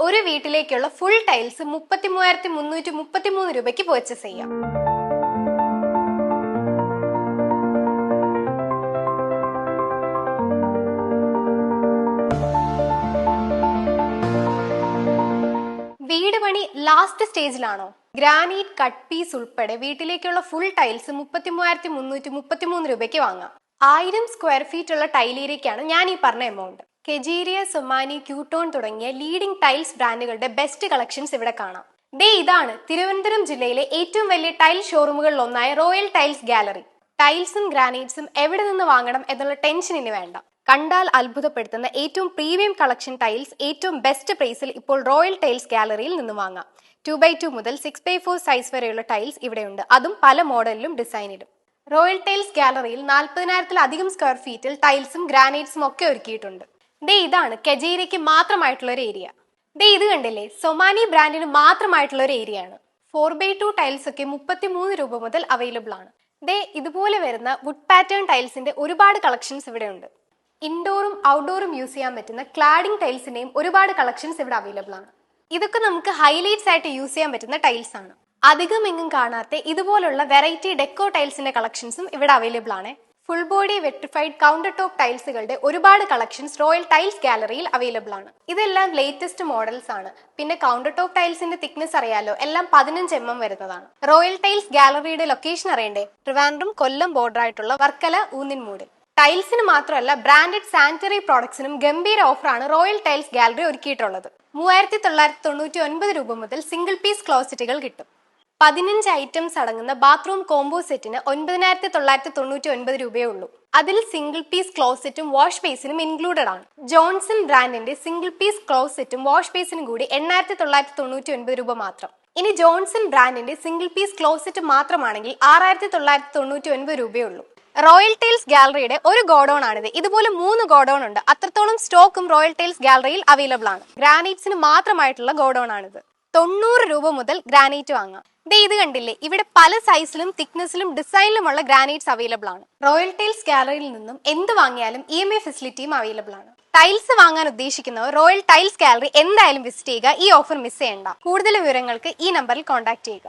ഒരു വീട്ടിലേക്കുള്ള full tiles 33,333 രൂപയ്ക്ക് പർച്ചേസ് ചെയ്യാം. വീട് പണി ലാസ്റ്റ് സ്റ്റേജിലാണോ? ഗ്രാനൈറ്റ് കട്ട് പീസ് ഉൾപ്പെടെ വീട്ടിലേക്കുള്ള ഫുൾ ടൈൽസ് 33,333 രൂപയ്ക്ക് വാങ്ങാം. 1000 സ്ക്വയർ ഫീറ്റ് ഉള്ള ടൈൽ ഏരിയയ്ക്കാണ് ഞാൻ ഈ പറഞ്ഞ എമൗണ്ട്. കെജീരിയ, സൊമാനി, ക്യൂട്ടോൺ തുടങ്ങിയ ലീഡിംഗ് ടൈൽസ് ബ്രാൻഡുകളുടെ ബെസ്റ്റ് കളക്ഷൻസ് ഇവിടെ കാണാം. ഇതാണ് തിരുവനന്തപുരം ജില്ലയിലെ ഏറ്റവും വലിയ ടൈൽ ഷോറൂമുകളിൽ ഒന്നായ റോയൽ ടൈൽസ് ഗാലറി. ടൈൽസും ഗ്രാനൈറ്റ്സും എവിടെ നിന്ന് വാങ്ങണം എന്നുള്ള ടെൻഷൻ ഇനി വേണ്ട. കണ്ടാൽ അത്ഭുതപ്പെടുത്തുന്ന ഏറ്റവും പ്രീമിയം കളക്ഷൻ ടൈൽസ് ഏറ്റവും ബെസ്റ്റ് പ്രൈസിൽ ഇപ്പോൾ റോയൽ ടൈൽസ് ഗാലറിയിൽ നിന്ന് വാങ്ങാം. 2x2 മുതൽ 6x4 സൈസ് വരെയുള്ള ടൈൽസ് ഇവിടെയുണ്ട്, അതും പല മോഡലിലും ഡിസൈനിലും. റോയൽ ടൈൽസ് ഗാലറിയിൽ 40,000-ലധികം സ്ക്വയർ ഫീറ്റിൽ ടൈൽസും ഗ്രാനൈറ്റ്സും ഒക്കെ ഒരുക്കിയിട്ടുണ്ട്. ഇതാണ് കെജീരിയയ്ക്ക് മാത്രമായിട്ടുള്ള ഒരു ഏരിയ. ഇത് കണ്ടില്ലേ, സൊമാനി ബ്രാൻഡിന് മാത്രമായിട്ടുള്ള ഒരു ഏരിയ ആണ്. 4x2 ടൈൽസ് ഒക്കെ 33 രൂപ മുതൽ അവൈലബിൾ ആണ്. ഇതുപോലെ വരുന്ന വുഡ് പാറ്റേൺ ടൈൽസിന്റെ ഒരുപാട് കളക്ഷൻസ് ഇവിടെ ഉണ്ട്. ഇൻഡോറും ഔട്ട്ഡോറും യൂസ് ചെയ്യാൻ പറ്റുന്ന ക്ലാഡിംഗ് ടൈൽസിന്റെയും ഒരുപാട് കളക്ഷൻസ് ഇവിടെ അവൈലബിൾ ആണ്. ഇതൊക്കെ നമുക്ക് ഹൈലൈറ്റ്സ് ആയിട്ട് യൂസ് ചെയ്യാൻ പറ്റുന്ന ടൈൽസ് ആണ്. അധികം എങ്ങും കാണാത്ത ഇതുപോലുള്ള വെറൈറ്റി ഡെക്കോ ടൈൽസിന്റെ കളക്ഷൻസും ഇവിടെ അവൈലബിൾ ആണ്. Full body vitrified counter top ടൈൽസുകളുടെ ഒരുപാട് കളക്ഷൻസ് റോയൽ ടൈൽസ് ഗാലറിയിൽ അവൈലബിൾ ആണ്. ഇതെല്ലാം ലേറ്റസ്റ്റ് മോഡൽസ് ആണ്. പിന്നെ കൗണ്ടർ ടോപ്പ് ടൈൽസിന്റെ തിക്നെസ് അറിയാലോ, എല്ലാം 15 mm വരുന്നതാണ്. റോയൽ ടൈൽസ് ഗാലറിയുടെ ലൊക്കേഷൻ അറിയണ്ടേ? ട്രിവാൻഡ്രം, കൊല്ലം ബോർഡർ ആയിട്ടുള്ള വർക്കല, ഊന്നിൻമൂട്. ടൈൽസിന് മാത്രമല്ല ബ്രാൻഡഡ് സാനിറ്ററി പ്രോഡക്ട്സിനും ഗംഭീര ഓഫറാണ് റോയൽ ടൈൽസ് ഗാലറി ഒരുക്കിയിട്ടുള്ളത്. 3,999 രൂപ മുതൽ സിംഗിൾ പീസ് ക്ലോസറ്റുകൾ കിട്ടും. 15 ഐറ്റംസ് അടങ്ങുന്ന ബാത്റൂം കോംബോ സെറ്റിന് 9,999 രൂപയേ ഉള്ളൂ. അതിൽ സിംഗിൾ പീസ് ക്ലോസറ്റും വാഷ് ബേസിനും ഇൻക്ലൂഡഡ് ആണ്. ജോൺസൺ ബ്രാൻഡിന്റെ സിംഗിൾ പീസ് ക്ലോസറ്റും വാഷ് ബേസിനും കൂടി 8,999 രൂപ മാത്രം. ഇനി ജോൺസൺ ബ്രാൻഡിന്റെ സിംഗിൾ പീസ് ക്ലോസറ്റ് മാത്രമാണെങ്കിൽ 6,999 രൂപയേ ഉള്ളൂ. റോയൽ ടൈൽസ് ഗാലറിയുടെ ഒരു ഗോഡൌൺ ആണിത്. ഇതുപോലെ 3 ഗോഡൌൺ ഉണ്ട്. അത്രത്തോളം സ്റ്റോക്കും റോയൽ ടൈൽസ് ഗാലറിയിൽ അവൈലബിൾ ആണ്. ഗ്രാനൈറ്റ്സിന് മാത്രമായിട്ടുള്ള ഗോഡൌൺ ആണിത്. 90 രൂപ മുതൽ ഗ്രാനൈറ്റ് വാങ്ങാം. ഇത് കണ്ടില്ലേ, ഇവിടെ പല സൈസിലും തിക്നെസ്സിലും ഡിസൈനിലുമുള്ള ഗ്രാനൈറ്റ്സ് അവൈലബിൾ ആണ്. റോയൽ ടൈൽസ് ഗാലറിയിൽ നിന്നും എന്ത് വാങ്ങിയാലും EMI ഫെസിലിറ്റിയും അവൈലബിൾ ആണ്. ടൈൽസ് വാങ്ങാൻ ഉദ്ദേശിക്കുന്നവർ റോയൽ ടൈൽസ് ഗാലറി എന്തായാലും വിസിറ്റ് ചെയ്യുക. ഈ ഓഫർ മിസ് ചെയ്യണ്ട. കൂടുതൽ വിവരങ്ങൾക്ക് ഈ നമ്പറിൽ കോൺടാക്ട് ചെയ്യുക.